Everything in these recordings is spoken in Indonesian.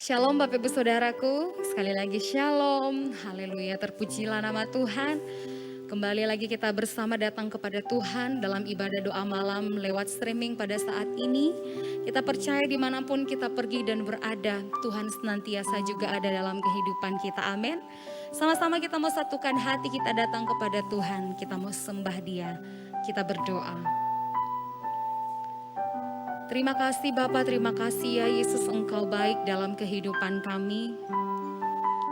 Shalom Bapak Ibu Saudaraku, sekali lagi Shalom, haleluya, terpujilah nama Tuhan. Kembali lagi kita bersama datang kepada Tuhan dalam ibadah doa malam lewat streaming pada saat ini. Kita percaya dimanapun kita pergi dan berada, Tuhan senantiasa juga ada dalam kehidupan kita, amin. Sama-sama kita mau satukan hati, kita datang kepada Tuhan, kita mau sembah Dia, kita berdoa. Terima kasih Bapa, terima kasih ya Yesus, Engkau baik dalam kehidupan kami.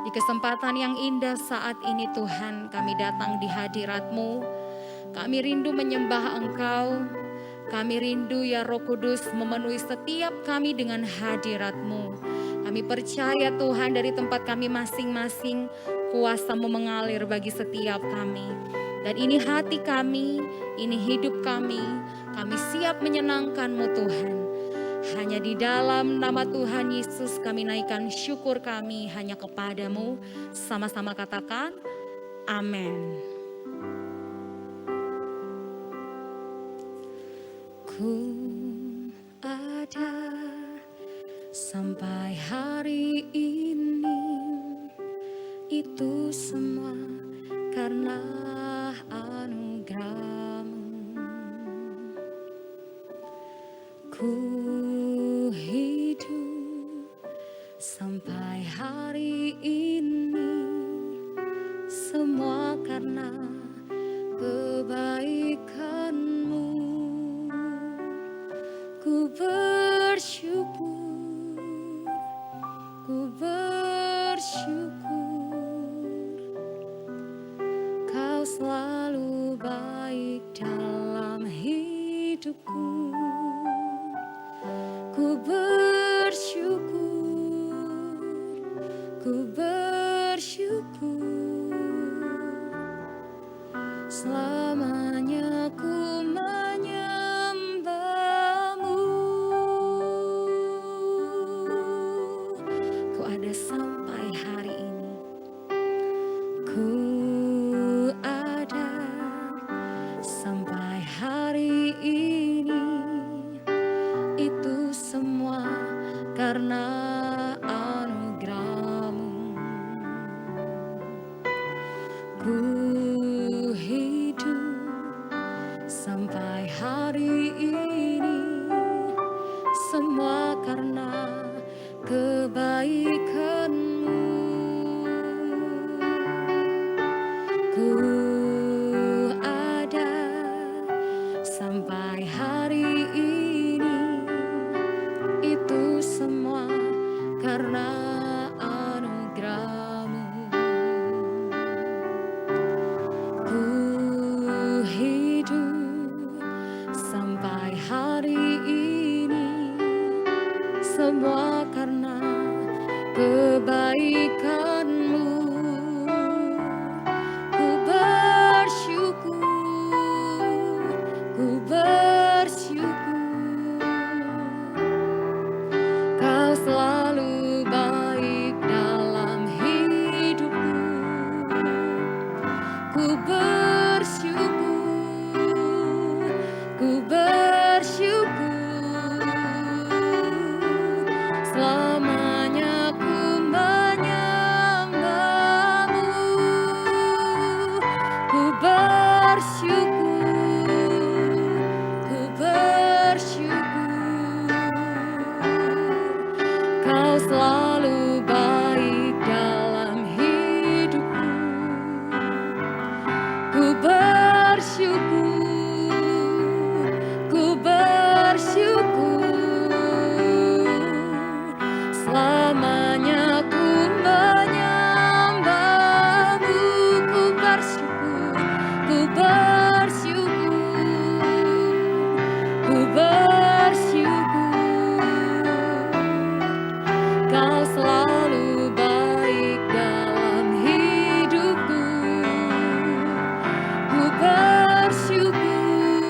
Di kesempatan yang indah saat ini Tuhan, kami datang di hadirat-Mu. Kami rindu menyembah Engkau. Kami rindu ya Roh Kudus memenuhi setiap kami dengan hadirat-Mu. Kami percaya Tuhan dari tempat kami masing-masing, kuasa-Mu mengalir bagi setiap kami. Dan ini hati kami, ini hidup kami siap menyenangkan-Mu Tuhan. Hanya di dalam nama Tuhan Yesus kami naikkan syukur kami hanya kepada-Mu. Sama-sama katakan, amin. Ku ada sampai hari ini, itu semua karena anugerah-Mu. Ku hidup sampai hari ini, semua karena kebaikan-Mu. Ku bersyukur, ku bersyukur, Kau selalu baik dalam hidupku. Ku bersyukur, selamanya ku menyembah-Mu. Ku ada sampai hari ini, ku ada sampai hari ini, itu semua karena anugerah-Mu. Ku hidup sampai hari ini, semua karena kebaikan-Mu. Ku ada sampai hari ini, itu semua karena anugerah-Mu. Ku hidup sampai hari ini, semua karena kebaikan-Mu. Ku bersyukur, ku bersyukur, Kau selalu baik dalam hidupku. Ku bersyukur, ku bersyukur, selamanya ku menyembah-Mu. Ku bersyukur, ku bersyukur, Kau selalu baik dalam hidupku. Ku bersyukur, ku bersyukur, selamanya ku menyembah-Mu. Ku bersyukur, ku bersyukur, ku bersyukur, Kau selalu baik dalam hidupku. Ku bersyukur,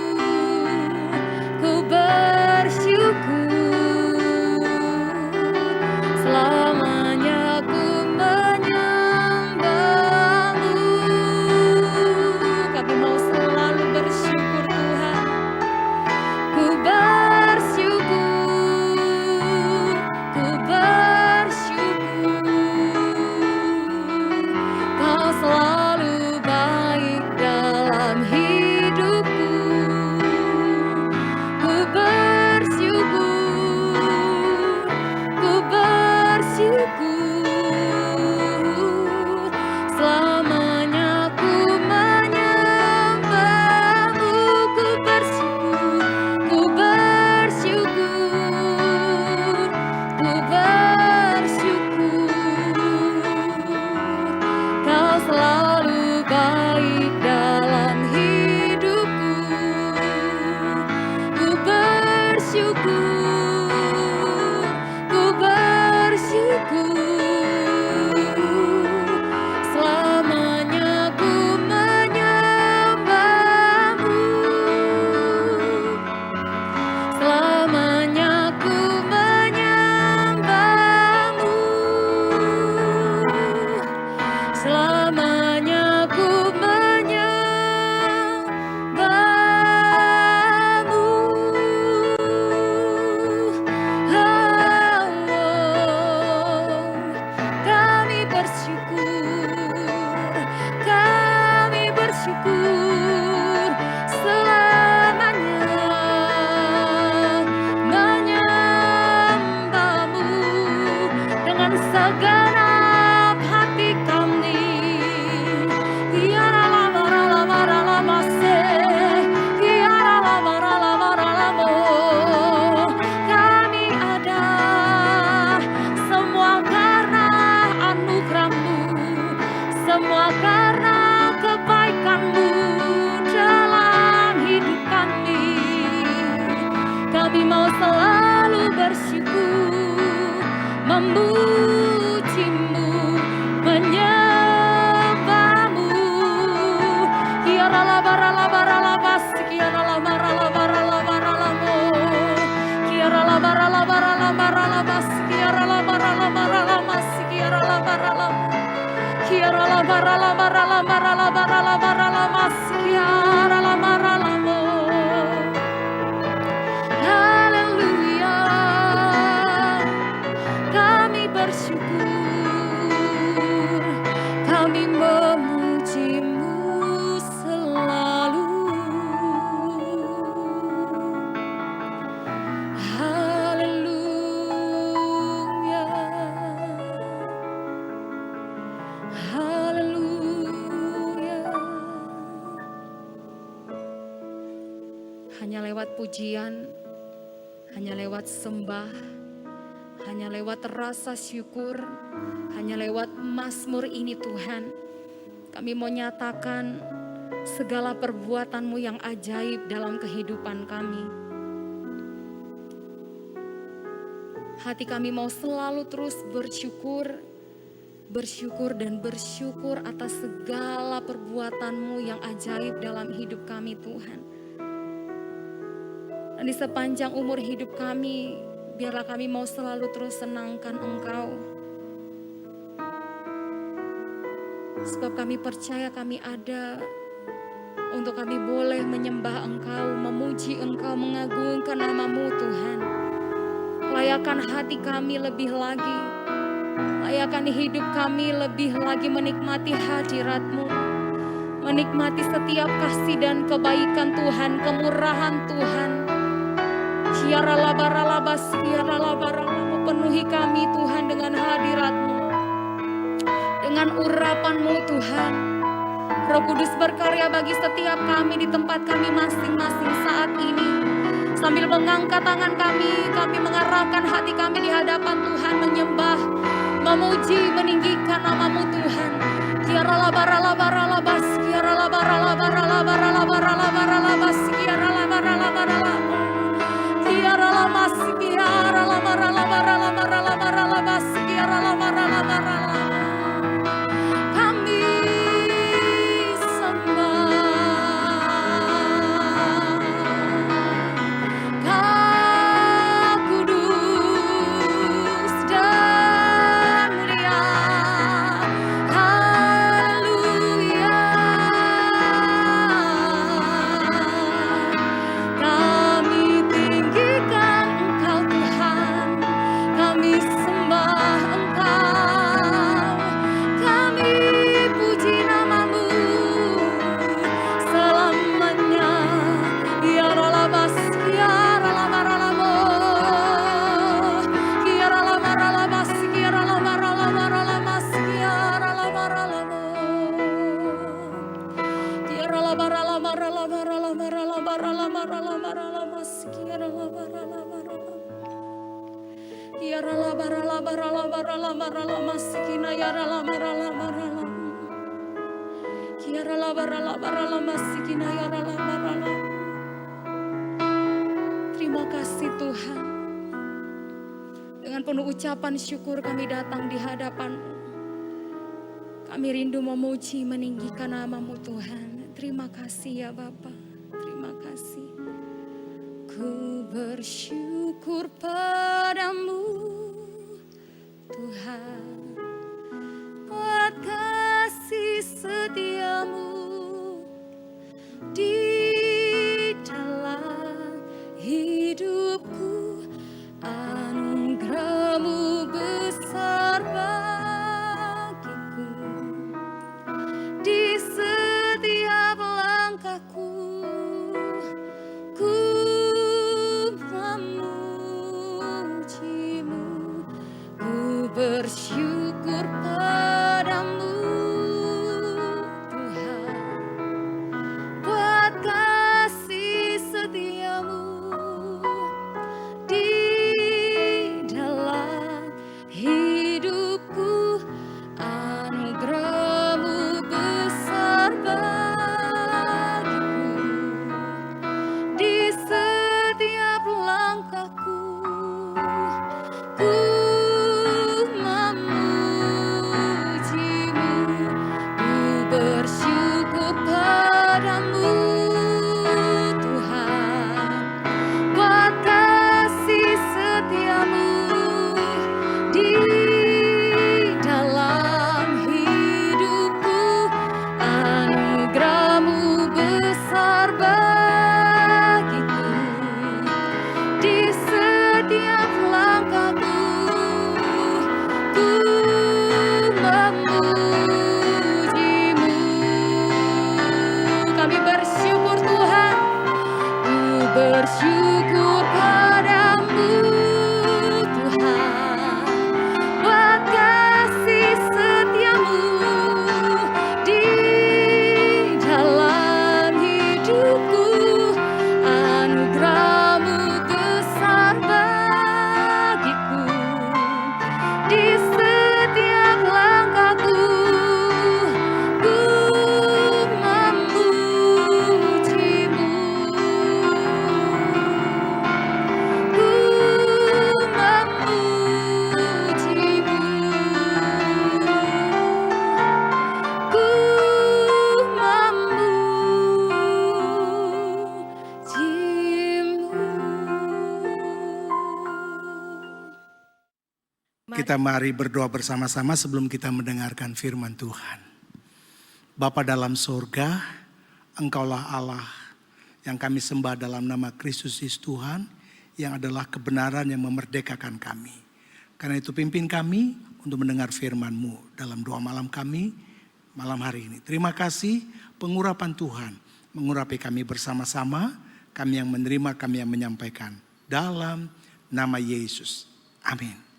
ku bersyukur, selamanya ku menyembah-Mu. Kami mau selalu bersyukur Tuhan. Ku bersyukur, memujimu, menyembahmu. Kiara la bara la bara la bas, kiara la bara la bara la bara la mo. Kiara la bara la bara la bara la bas, kiara la bara la bara la mas, kiara la bara la. Kiara la bara la bara la bara la bara la bara la mas, kiara la bara la mo. Haleluya, kami bersyukur, kami memujimu selalu. Haleluya, haleluya. Hanya lewat pujian, hanya lewat sembah, hanya lewat rasa syukur, hanya lewat mazmur ini Tuhan, kami mau nyatakan segala perbuatan-Mu yang ajaib dalam kehidupan kami. Hati kami mau selalu terus bersyukur dan bersyukur atas segala perbuatan-Mu yang ajaib dalam hidup kami Tuhan. Dan di sepanjang umur hidup kami, biarlah kami mau selalu terus senangkan Engkau. Sebab kami percaya kami ada untuk kami boleh menyembah Engkau, memuji Engkau, mengagungkan nama-Mu Tuhan. Layakan hati kami lebih lagi, layakan hidup kami lebih lagi menikmati hadirat-Mu, menikmati setiap kasih dan kebaikan Tuhan, kemurahan Tuhan. Kiara la bara la bas, kiara la bara la, penuhi kami Tuhan dengan hadirat-Mu, dengan urapan-Mu Tuhan. Roh Kudus berkarya bagi setiap kami di tempat kami masing-masing saat ini. Sambil mengangkat tangan kami mengarahkan hati kami di hadapan Tuhan, menyembah, memuji, meninggikan nama-Mu Tuhan. Kiara la bara la bara la bas, kiara la bara la bara la bara la bara la bara la bas, kiara la bara la bara la. Kiara la mas, kiara la bara la bara la bara la bara la bas, kiara la bara la bara la. Kami sembah, Kau kudus dan mulia. Haleluya. Kami tinggikan Engkau Tuhan, kami sembah Engkau, kami puji nama-Mu selamanya. Kiara la bas, kiara la bara la mo, kiara la bara la bas, kiara la bara la bara la mas, kiara la bara la mo. Kiara la bara la bara la bara la bara la bara la bara la bara la mas, kiara la bara la bara la. Kiara la bara la bara la bara la bara la mas, kina yara la bara la bara la. Kiara la bara la bara la mas, kina yara la bara la. Terima kasih Tuhan. Dengan penuh ucapan syukur kami datang di hadapan-Mu. Kami rindu memuji, meninggikan nama-Mu Tuhan. Terima kasih ya Bapa, terima kasih. Ku bersyukur padamu Tuhan, buat kasih setia-Mu di dalam hidupku. Anugerah-Mu besar bagiku, di setiap langkahku ku memuji-Mu. Ku bersyukur padamu Tuhan, buat kasih setia-Mu di dalam hidupku. Anugerah-Mu besar bagiku, di setiap langkahku ku Kita mari berdoa bersama-sama sebelum kita mendengarkan firman Tuhan. Bapa dalam surga, Engkaulah Allah yang kami sembah dalam nama Kristus Yesus Tuhan, yang adalah kebenaran yang memerdekakan kami. Karena itu pimpin kami untuk mendengar firman-Mu dalam doa malam kami, malam hari ini. Terima kasih pengurapan Tuhan, mengurapi kami bersama-sama, kami yang menerima, kami yang menyampaikan. Dalam nama Yesus. Amin.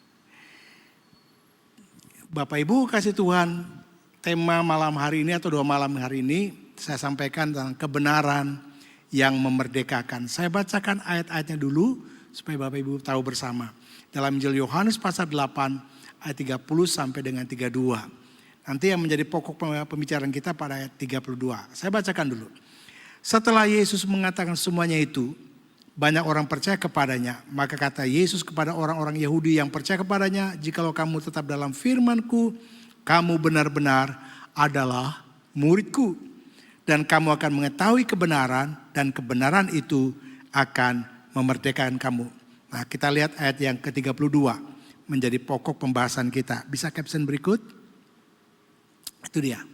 Bapak Ibu kasih Tuhan, tema malam hari ini atau doa malam hari ini saya sampaikan tentang kebenaran yang memerdekakan. Saya bacakan ayat-ayatnya dulu supaya Bapak Ibu tahu bersama. Dalam Injil Yohanes pasal 8 ayat 30 sampai dengan 32. Nanti yang menjadi pokok pembicaraan kita pada ayat 32. Saya bacakan dulu. Setelah Yesus mengatakan semuanya itu, banyak orang percaya kepadanya. Maka kata Yesus kepada orang-orang Yahudi yang percaya kepadanya, jikalau kamu tetap dalam firman-Ku, kamu benar-benar adalah murid-Ku. Dan kamu akan mengetahui kebenaran, dan kebenaran itu akan memerdekakan kamu. Nah, kita lihat ayat yang ke-32 menjadi pokok pembahasan kita. Bisa caption berikut? Itu dia.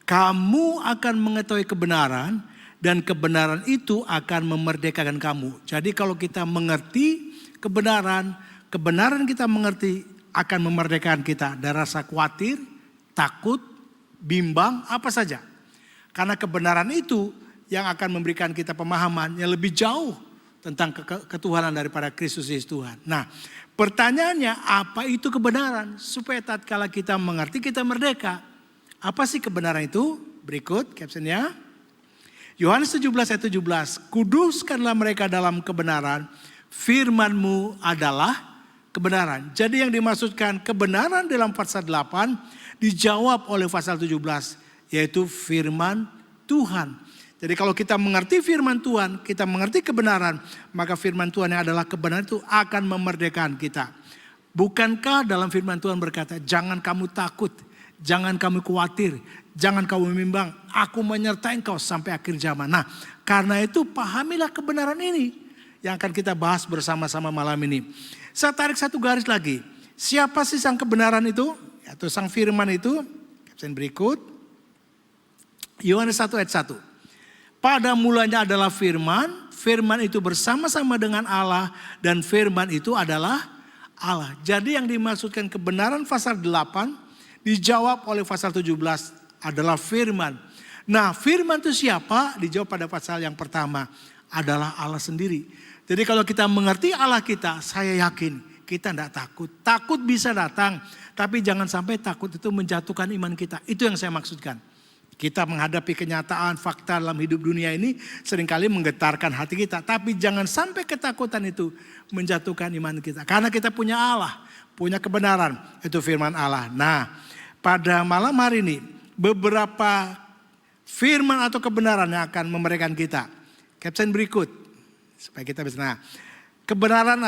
Kamu akan mengetahui kebenaran, dan kebenaran itu akan memerdekakan kamu. Jadi kalau kita mengerti kebenaran, kebenaran kita mengerti akan memerdekakan kita dari rasa khawatir, takut, bimbang, apa saja. Karena kebenaran itu yang akan memberikan kita pemahaman yang lebih jauh tentang ketuhanan daripada Kristus Yesus Tuhan. Nah, pertanyaannya apa itu kebenaran? Supaya tatkala kita mengerti kita merdeka. Apa sih kebenaran itu? Berikut captionnya. Yohanes 17 ayat 17. Kuduskanlah mereka dalam kebenaran. Firman-Mu adalah kebenaran. Jadi yang dimaksudkan kebenaran dalam pasal 8 dijawab oleh pasal 17. Yaitu firman Tuhan. Jadi kalau kita mengerti firman Tuhan, kita mengerti kebenaran, maka firman Tuhan yang adalah kebenaran itu akan memerdekakan kita. Bukankah dalam firman Tuhan berkata, jangan kamu takut, jangan kamu khawatir, jangan kamu bimbang, aku menyertai engkau sampai akhir zaman. Nah, karena itu pahamilah kebenaran ini yang akan kita bahas bersama-sama malam ini. Saya tarik satu garis lagi. Siapa sih sang kebenaran itu? Atau sang firman itu? Caption berikut. Yohanes 1 ayat 1. Pada mulanya adalah firman, firman itu bersama-sama dengan Allah, dan firman itu adalah Allah. Jadi yang dimaksudkan kebenaran pasal 8 dijawab oleh pasal 17 adalah firman. Nah, firman itu siapa? Dijawab pada pasal yang pertama, adalah Allah sendiri. Jadi kalau kita mengerti Allah kita, saya yakin kita tidak takut. Takut bisa datang, tapi jangan sampai takut itu menjatuhkan iman kita. Itu yang saya maksudkan. Kita menghadapi kenyataan, fakta dalam hidup dunia ini seringkali menggetarkan hati kita. Tapi jangan sampai ketakutan itu menjatuhkan iman kita. Karena kita punya Allah, punya kebenaran, itu firman Allah. Nah, pada malam hari ini, beberapa firman atau kebenaran yang akan memerdekakan kita. Caption berikut supaya kita bisa. Nah, kebenaran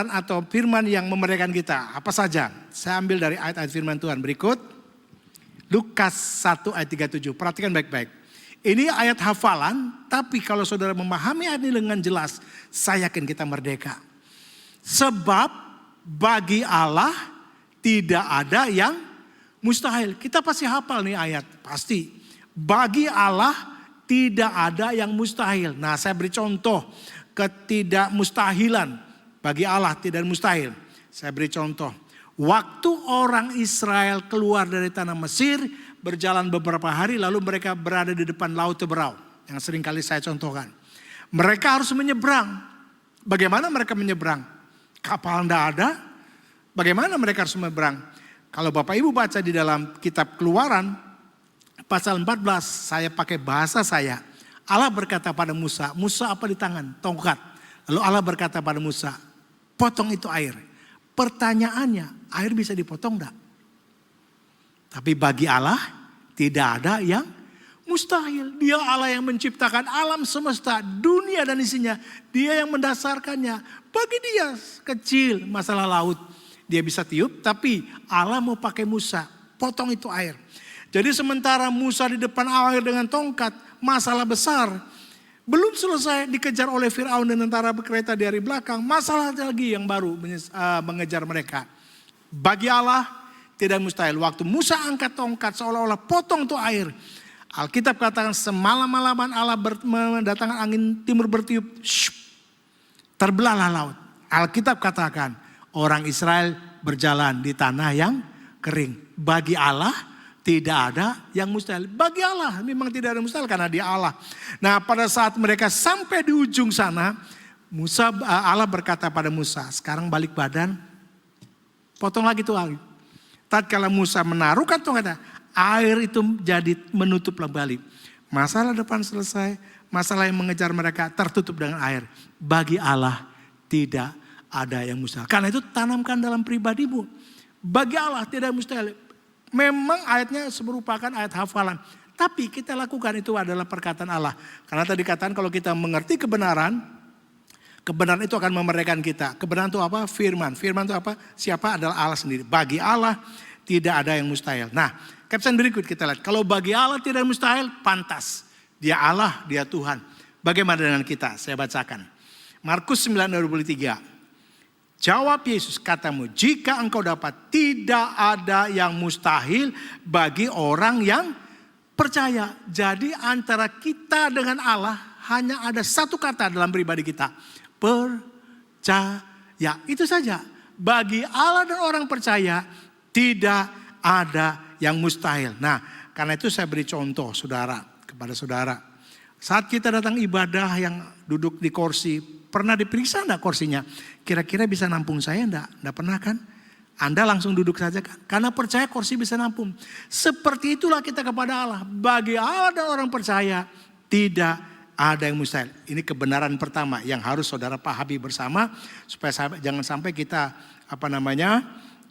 atau firman yang memerdekakan kita apa saja? Saya ambil dari ayat-ayat firman Tuhan berikut. Lukas 1 ayat 37. Perhatikan baik-baik. Ini ayat hafalan, tapi kalau saudara memahami ayat ini dengan jelas, saya yakin kita merdeka. Sebab bagi Allah tidak ada yang mustahil. Kita pasti hafal nih ayat, pasti. Bagi Allah tidak ada yang mustahil. Nah, saya beri contoh ketidakmustahilan. Bagi Allah tidak mustahil. Saya beri contoh. Waktu orang Israel keluar dari tanah Mesir, berjalan beberapa hari lalu mereka berada di depan Laut Teberau. Yang sering kali saya contohkan. Mereka harus menyeberang. Bagaimana mereka menyeberang? Kapal tidak ada. Bagaimana mereka harus menyeberang? Kalau Bapak Ibu baca di dalam kitab Keluaran pasal 14, saya pakai bahasa saya. Allah berkata pada Musa, Musa apa di tangan? Tongkat. Lalu Allah berkata pada Musa, potong itu air. Pertanyaannya, air bisa dipotong enggak? Tapi bagi Allah tidak ada yang mustahil. Dia Allah yang menciptakan alam semesta, dunia dan isinya. Dia yang mendasarkannya. Bagi dia kecil masalah laut. Dia bisa tiup, tapi Allah mau pakai Musa, potong itu air. Jadi sementara Musa di depan air dengan tongkat, masalah besar. Belum selesai dikejar oleh Firaun dan tentara berkereta dari belakang, masalah lagi yang baru mengejar mereka. Bagi Allah tidak mustahil. Waktu Musa angkat tongkat seolah-olah potong tuh air. Alkitab katakan semalam-malaman Allah mendatangkan angin timur bertiup. Terbelahlah laut. Alkitab katakan orang Israel berjalan di tanah yang kering. Bagi Allah tidak ada yang mustahil. Bagi Allah memang tidak ada mustahil karena dia Allah. Nah pada saat mereka sampai di ujung sana, Allah berkata pada Musa, sekarang balik badan, potong lagi tuh air. Tatkala Musa menaruhkan tongkatnya, air itu jadi menutup kembali. Masalah depan selesai, masalah yang mengejar mereka tertutup dengan air. Bagi Allah tidak ada yang mustahil. Karena itu tanamkan dalam pribadimu. Bagi Allah tidak mustahil. Memang ayatnya merupakan ayat hafalan. Tapi kita lakukan itu adalah perkataan Allah. Karena tadi katakan kalau kita mengerti kebenaran, kebenaran itu akan memerdekakan kita. Kebenaran itu apa? Firman. Firman itu apa? Siapa? Adalah Allah sendiri. Bagi Allah tidak ada yang mustahil. Nah, caption berikut kita lihat. Kalau bagi Allah tidak mustahil, pantas. Dia Allah, dia Tuhan. Bagaimana dengan kita? Saya bacakan. Markus 9:23. Jawab Yesus, katamu, jika engkau dapat, tidak ada yang mustahil bagi orang yang percaya. Jadi antara kita dengan Allah hanya ada satu kata dalam pribadi kita. Percaya. Itu saja. Bagi Allah dan orang percaya tidak ada yang mustahil. Nah, karena itu saya beri contoh saudara kepada saudara. Saat kita datang ibadah yang duduk di kursi, pernah diperiksa enggak kursinya? Kira-kira bisa nampung saya enggak? Enggak pernah kan? Anda langsung duduk saja kan? Karena percaya kursi bisa nampung. Seperti itulah kita kepada Allah. Bagi Allah dan orang percaya tidak ada yang mustahil. Ini kebenaran pertama yang harus saudara pahami bersama. Supaya jangan sampai kita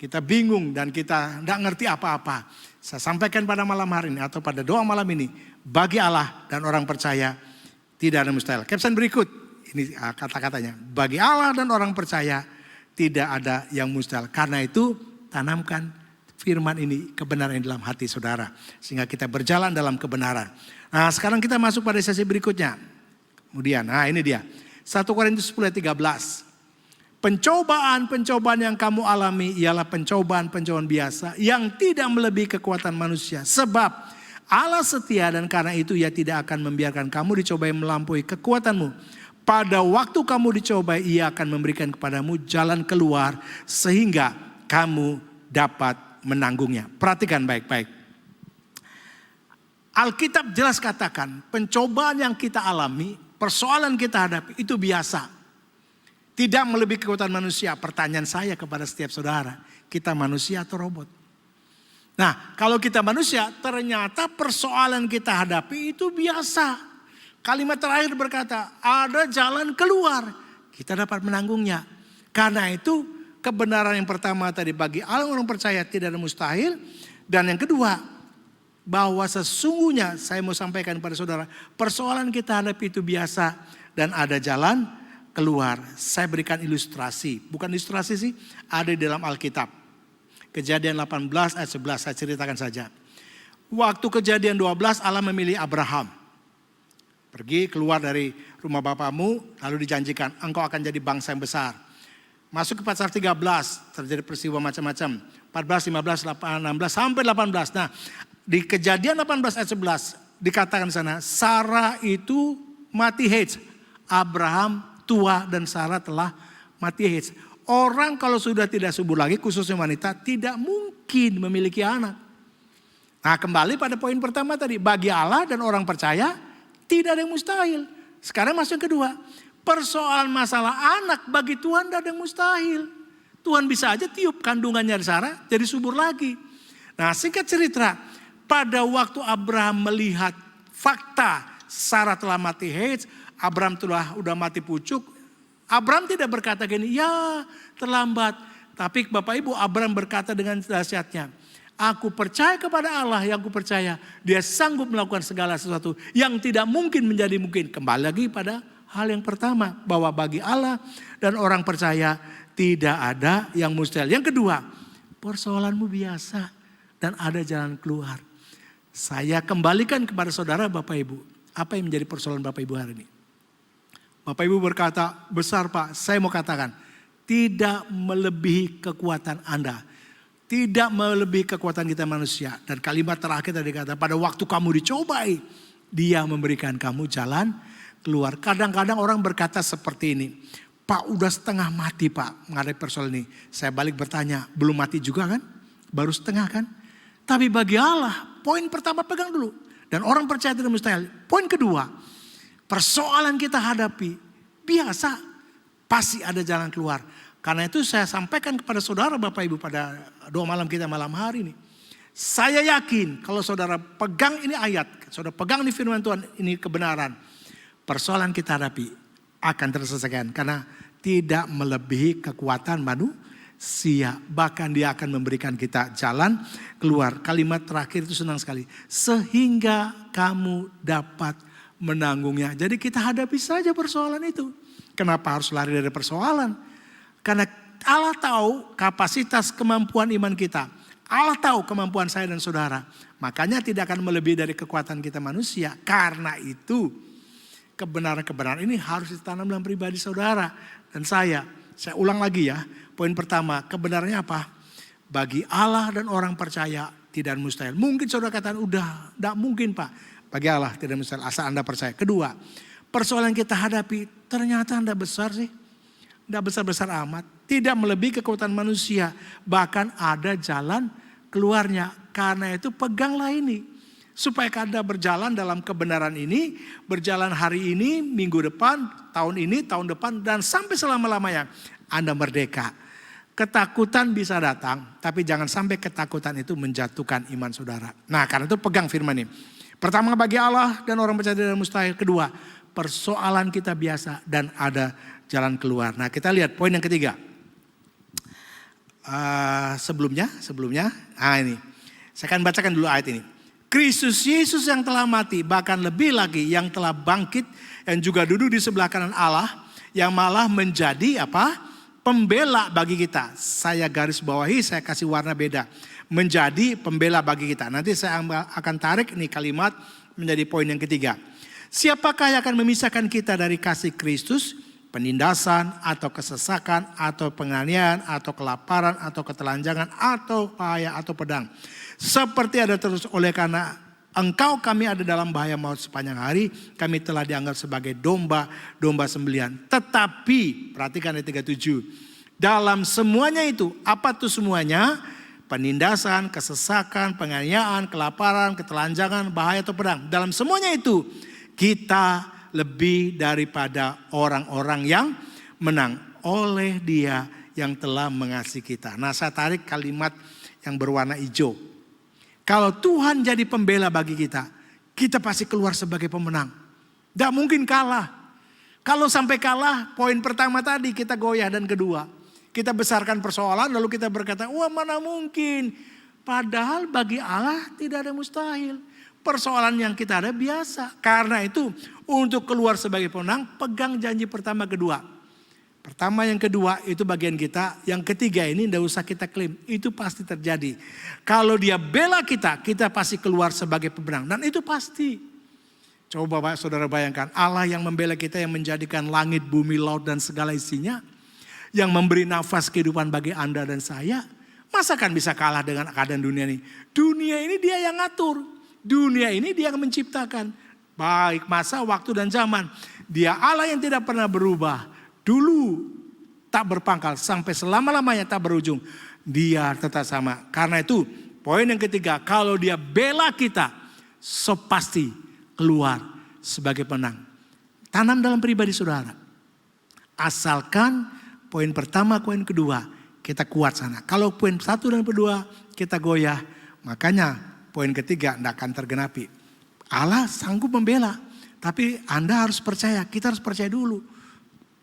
kita bingung dan kita enggak ngerti apa-apa. Saya sampaikan pada malam hari ini atau pada doa malam ini. Bagi Allah dan orang percaya tidak ada mustahil. Caption berikut. Ini kata-katanya. Bagi Allah dan orang percaya tidak ada yang mustahil. Karena itu tanamkan firman ini, kebenaran dalam hati saudara. Sehingga kita berjalan dalam kebenaran. Nah sekarang kita masuk pada sesi berikutnya. Kemudian, nah ini dia. 1 Korintus 10:13. Pencobaan-pencobaan yang kamu alami ialah pencobaan-pencobaan biasa. Yang tidak melebihi kekuatan manusia. Sebab Allah setia dan karena itu ia tidak akan membiarkan kamu dicobai melampaui kekuatanmu. Pada waktu kamu dicobai, ia akan memberikan kepadamu jalan keluar sehingga kamu dapat menanggungnya. Perhatikan baik-baik. Alkitab jelas katakan pencobaan yang kita alami, persoalan kita hadapi itu biasa. Tidak melebihi kekuatan manusia. Pertanyaan saya kepada setiap saudara, kita manusia atau robot? Nah, kalau kita manusia, ternyata persoalan kita hadapi itu biasa. Kalimat terakhir berkata, ada jalan keluar. Kita dapat menanggungnya. Karena itu, kebenaran yang pertama tadi bagi orang percaya tidak ada mustahil. Dan yang kedua, bahwa sesungguhnya saya mau sampaikan kepada saudara, persoalan kita hadapi itu biasa dan ada jalan keluar. Saya berikan ilustrasi, bukan ilustrasi sih, ada di dalam Alkitab. Kejadian 18 ayat 11 saya ceritakan saja. Waktu kejadian 12 Allah memilih Abraham. Pergi keluar dari rumah bapamu lalu dijanjikan engkau akan jadi bangsa yang besar. Masuk ke pasal 13 terjadi peristiwa macam-macam. 14, 15, 16 sampai 18. Nah di kejadian 18 ayat 11 dikatakan sana Sarah itu mati haid. Abraham tua dan Sarah telah mati haid. Orang kalau sudah tidak subur lagi, khususnya wanita, tidak mungkin memiliki anak. Nah kembali pada poin pertama tadi, bagi Allah dan orang percaya tidak ada yang mustahil. Sekarang masuk yang kedua, persoalan masalah anak bagi Tuhan tidak ada yang mustahil. Tuhan bisa aja tiup kandungannya Sarah jadi subur lagi. Nah singkat cerita, pada waktu Abraham melihat fakta Sarah telah mati haid, Abraham udah mati pucuk. Abraham tidak berkata gini, ya terlambat. Tapi Bapak Ibu, Abraham berkata dengan dahsyatnya, aku percaya kepada Allah yang aku percaya. Dia sanggup melakukan segala sesuatu yang tidak mungkin menjadi mungkin. Kembali lagi pada hal yang pertama, bahwa bagi Allah dan orang percaya tidak ada yang mustahil. Yang kedua, persoalanmu biasa dan ada jalan keluar. Saya kembalikan kepada saudara Bapak Ibu, apa yang menjadi persoalan Bapak Ibu hari ini? Bapak Ibu berkata, besar Pak, saya mau katakan, tidak melebihi kekuatan Anda. Tidak melebihi kekuatan kita manusia. Dan kalimat terakhir tadi kata, pada waktu kamu dicobai, dia memberikan kamu jalan keluar. Kadang-kadang orang berkata seperti ini, Pak udah setengah mati Pak menghadapi persoalan ini. Saya balik bertanya, belum mati juga kan? Baru setengah kan? Tapi bagi Allah, poin pertama pegang dulu. Dan orang percaya tidak mustahil. Poin kedua, persoalan kita hadapi biasa, pasti ada jalan keluar. Karena itu saya sampaikan kepada saudara Bapak Ibu pada doa malam kita malam hari ini. Saya yakin kalau saudara pegang ini ayat, saudara pegang ini firman Tuhan, ini kebenaran. Persoalan kita hadapi akan terselesaikan. Karena tidak melebihi kekuatan manusia. Bahkan dia akan memberikan kita jalan keluar. Kalimat terakhir itu senang sekali. Sehingga kamu dapat menanggungnya. Jadi kita hadapi saja persoalan itu. Kenapa harus lari dari persoalan? Karena Allah tahu kapasitas kemampuan iman kita. Allah tahu kemampuan saya dan saudara. Makanya tidak akan melebihi dari kekuatan kita manusia. Karena itu kebenaran-kebenaran ini harus ditanam dalam pribadi saudara dan saya. Saya ulang lagi ya. Poin pertama, kebenarannya apa? Bagi Allah dan orang percaya tidak mustahil. Mungkin saudara katakan udah tidak mungkin Pak. Bagi Allah tidak mustahil asal Anda percaya. Kedua, persoalan kita hadapi ternyata tidak besar sih. Tidak besar-besar amat. Tidak melebihi kekuatan manusia. Bahkan ada jalan keluarnya. Karena itu peganglah ini. Supaya Anda berjalan dalam kebenaran ini. Berjalan hari ini, minggu depan, tahun ini, tahun depan. Dan sampai selama-lamanya Anda merdeka. Ketakutan bisa datang. Tapi jangan sampai ketakutan itu menjatuhkan iman saudara. Nah karena itu pegang firman ini. Pertama bagi Allah dan orang percaya tidak mustahil. Kedua, persoalan kita biasa dan ada jalan keluar. Nah kita lihat poin yang ketiga. Sebelumnya, ini. Saya akan bacakan dulu ayat ini. Kristus Yesus yang telah mati, bahkan lebih lagi yang telah bangkit dan juga duduk di sebelah kanan Allah, yang malah menjadi pembela bagi kita. Saya garis bawahi, saya kasih warna beda. Menjadi pembela bagi kita. Nanti saya akan tarik ini kalimat menjadi poin yang ketiga. Siapakah yang akan memisahkan kita dari kasih Kristus? Penindasan atau kesesakan atau penganiayaan atau kelaparan atau ketelanjangan atau bahaya atau pedang. Seperti ada terus oleh karena engkau kami ada dalam bahaya maut sepanjang hari. Kami telah dianggap sebagai domba sembelihan. Tetapi perhatikan ayat 37. Dalam semuanya itu, apa tuh semuanya? Penindasan, kesesakan, penganiayaan, kelaparan, ketelanjangan, bahaya atau pedang. Dalam semuanya itu kita lebih daripada orang-orang yang menang oleh Dia yang telah mengasihi kita. Nah saya tarik kalimat yang berwarna hijau. Kalau Tuhan jadi pembela bagi kita, kita pasti keluar sebagai pemenang. Tidak mungkin kalah. Kalau sampai kalah, poin pertama tadi kita goyah dan kedua. Kita besarkan persoalan lalu kita berkata, wah mana mungkin. Padahal bagi Allah tidak ada mustahil. Persoalan yang kita ada biasa. Karena itu untuk keluar sebagai pemenang pegang janji pertama kedua. Pertama yang kedua itu bagian kita. Yang ketiga ini tidak usah kita klaim. Itu pasti terjadi. Kalau dia bela kita, kita pasti keluar sebagai pemenang. Dan itu pasti. Coba Bapak Saudara bayangkan. Allah yang membela kita, yang menjadikan langit, bumi, laut dan segala isinya. Yang memberi nafas kehidupan bagi Anda dan saya. Masa kan bisa kalah dengan keadaan dunia ini? Dunia ini dia yang ngatur. Dunia ini dia yang menciptakan. Baik masa, waktu dan zaman. Dia Allah yang tidak pernah berubah. Dulu tak berpangkal sampai selama-lamanya tak berujung. Dia tetap sama. Karena itu poin yang ketiga. Kalau dia bela kita. So pasti keluar sebagai penang. Tanam dalam pribadi saudara. Asalkan poin pertama, poin kedua. Kita kuat sana. Kalau poin satu dan kedua kita goyah. Makanya poin ketiga tidak akan tergenapi. Allah sanggup membela. Tapi Anda harus percaya. Kita harus percaya dulu.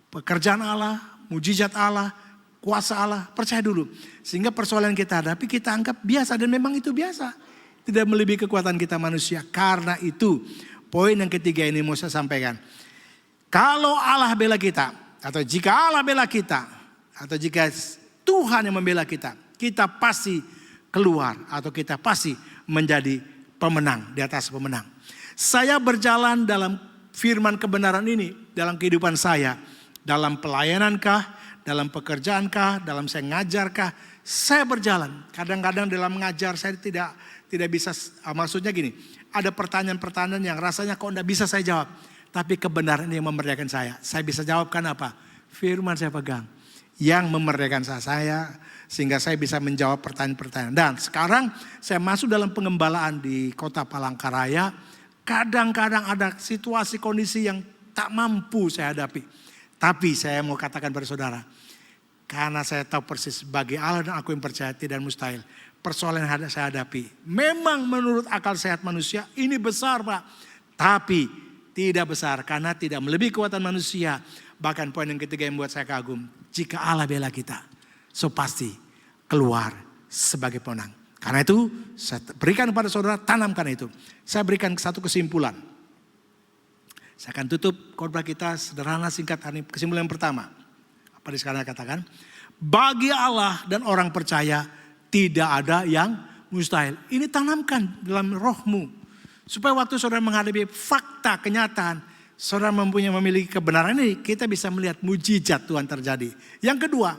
Pekerjaan Allah, mujizat Allah, kuasa Allah. Percaya dulu. Sehingga persoalan kita hadapi kita anggap biasa. Dan memang itu biasa. Tidak melebihi kekuatan kita manusia. Karena itu poin yang ketiga ini mau saya sampaikan. Kalau Allah bela kita. Atau jika Allah bela kita. Atau jika Tuhan yang membela kita. Kita pasti keluar. Atau kita pasti menjadi pemenang, di atas pemenang. Saya berjalan dalam firman kebenaran ini dalam kehidupan saya, dalam pelayanankah, dalam pekerjaankah, dalam saya ngajarkah, saya berjalan. Kadang-kadang dalam mengajar saya tidak bisa, maksudnya gini, ada pertanyaan-pertanyaan yang rasanya kok tidak bisa saya jawab. Tapi kebenaran yang memerdekakan saya. Saya bisa jawabkan apa? Firman saya pegang. Yang memerdekakan saya sehingga saya bisa menjawab pertanyaan-pertanyaan. Dan sekarang saya masuk dalam pengembalaan di kota Palangkaraya. Kadang-kadang ada situasi kondisi yang tak mampu saya hadapi. Tapi saya mau katakan pada saudara, karena saya tahu persis bagi Allah dan aku yang percaya tidak mustahil. Persoalan yang saya hadapi memang menurut akal sehat manusia ini besar Pak. Tapi tidak besar karena tidak melebihi kekuatan manusia. Bahkan poin yang ketiga yang membuat saya kagum. Jika Allah bela kita, so pasti keluar sebagai pemenang. Karena itu saya berikan kepada saudara, tanamkan itu. Saya berikan satu kesimpulan. Saya akan tutup khotbah kita sederhana singkat hari kesimpulan yang pertama. Apa di sekarang katakan? Bagi Allah dan orang percaya tidak ada yang mustahil. Ini tanamkan dalam rohmu. Supaya waktu saudara menghadapi fakta kenyataan, saudara memiliki kebenaran ini, kita bisa melihat mujizat Tuhan terjadi. Yang kedua,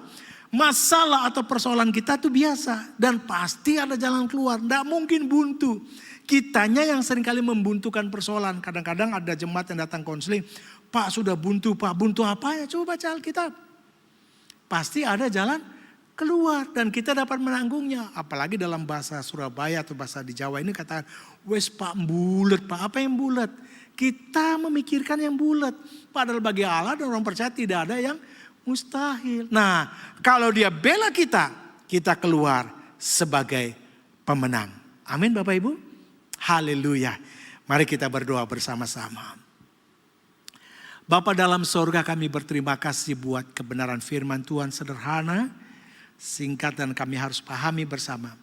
masalah atau persoalan kita itu biasa dan pasti ada jalan keluar. Tidak mungkin buntu. Kitanya yang seringkali membuntukan persoalan. Kadang-kadang ada jemaat yang datang konseling, Pak sudah buntu, Pak buntu apa ya? Coba baca Alkitab. Pasti ada jalan keluar dan kita dapat menanggungnya. Apalagi dalam bahasa Surabaya atau bahasa di Jawa ini katakan, wes Pak bulet, Pak apa yang bulet? Kita memikirkan yang bulet. Padahal bagi Allah dan orang percaya tidak ada yang mustahil. Nah, kalau dia bela kita, kita keluar sebagai pemenang. Amin Bapak Ibu. Haleluya. Mari kita berdoa bersama-sama. Bapa dalam sorga, kami berterima kasih buat kebenaran firman Tuhan sederhana, singkat dan kami harus pahami bersama.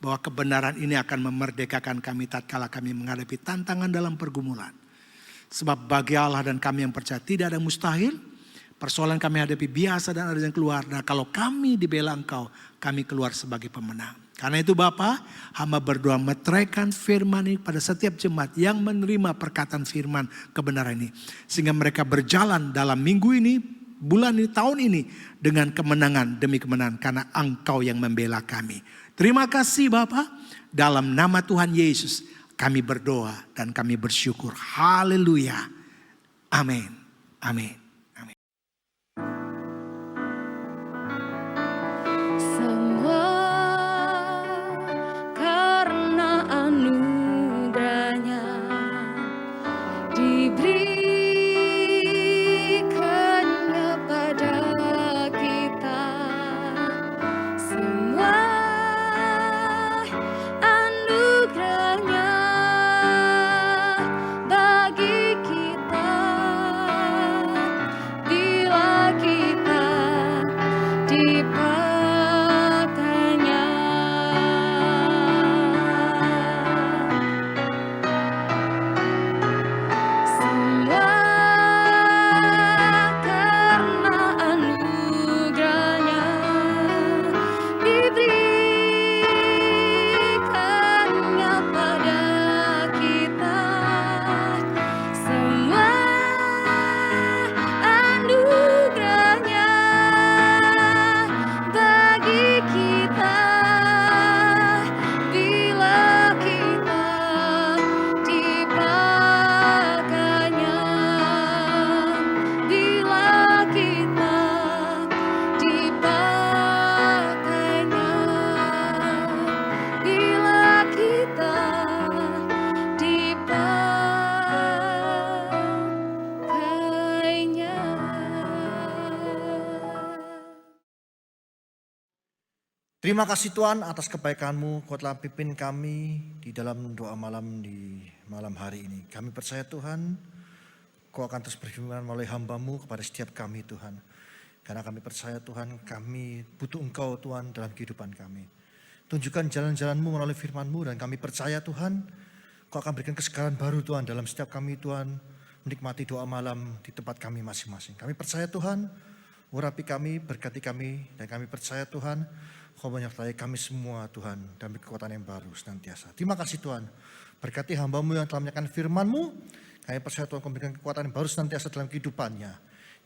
Bahwa kebenaran ini akan memerdekakan kami tatkala kami menghadapi tantangan dalam pergumulan. Sebab bagi Allah dan kami yang percaya tidak ada mustahil. Persoalan kami hadapi biasa dan ada yang keluar. Nah kalau kami dibela Engkau, kami keluar sebagai pemenang. Karena itu Bapa, hamba berdoa meteraikan firman ini pada setiap jemaat yang menerima perkataan firman kebenaran ini. Sehingga mereka berjalan dalam minggu ini, bulan ini, tahun ini dengan kemenangan demi kemenangan. Karena Engkau yang membela kami. Terima kasih Bapa, dalam nama Tuhan Yesus kami berdoa dan kami bersyukur. Haleluya. Amin. Amin. Terima kasih Tuhan atas kebaikan-Mu, Kau telah pimpin kami di dalam doa malam di malam hari ini. Kami percaya Tuhan, Kau akan terus berfirman melalui hamba-Mu kepada setiap kami Tuhan. Karena kami percaya Tuhan, kami butuh Engkau Tuhan dalam kehidupan kami. Tunjukkan jalan-jalan-Mu melalui firman-Mu dan kami percaya Tuhan, Kau akan berikan kesegaran baru Tuhan dalam setiap kami Tuhan menikmati doa malam di tempat kami masing-masing. Kami percaya Tuhan, urapi kami, berkati kami, dan kami percaya Tuhan, Kau menyertai kami semua Tuhan dan kekuatan yang baru senantiasa. Terima kasih Tuhan. Berkati hamba-Mu yang telah menyampaikan firman-Mu. Kami percaya Tuhan Kau memberikan kekuatan yang baru senantiasa dalam kehidupannya.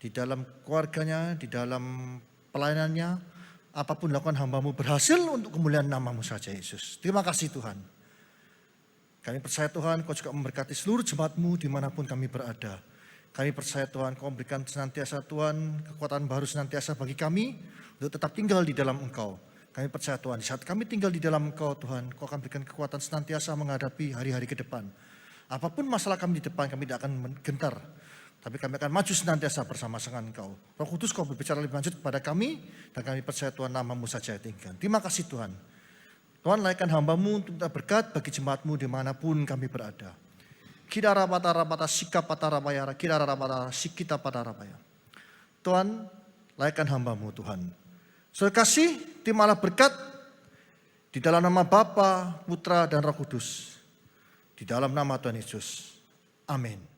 di dalam keluarganya, di dalam pelayanannya, apapun dilakukan hamba-Mu berhasil untuk kemuliaan nama-Mu saja Yesus. Terima kasih Tuhan. Kami percaya Tuhan Kau juga memberkati seluruh jemaat-Mu dimanapun kami berada. Kami percaya Tuhan Kau memberikan senantiasa Tuhan kekuatan baru senantiasa bagi kami untuk tetap tinggal di dalam Engkau. Kami percaya Tuhan di saat kami tinggal di dalam Engkau Tuhan, Kau akan berikan kekuatan senantiasa menghadapi hari-hari ke depan. Apapun masalah kami di depan kami tidak akan gentar. Tapi kami akan maju senantiasa bersama dengan Engkau. Roh Kudus Kau berbicara lebih lanjut kepada kami dan kami percaya Tuhan nama-Mu saja tinggal. Terima kasih Tuhan. Tuhan layakkan hamba-Mu untuk minta berkat bagi jemaat-Mu dimanapun kami berada. Kidara patara pata sika patara bayara, kidara patara sikita patara bayara. Tuhan, layakkan hamba-Mu Tuhan. Saudara kasih, terimalah berkat di dalam nama Bapa, Putra, dan Roh Kudus. Di dalam nama Tuhan Yesus. Amin.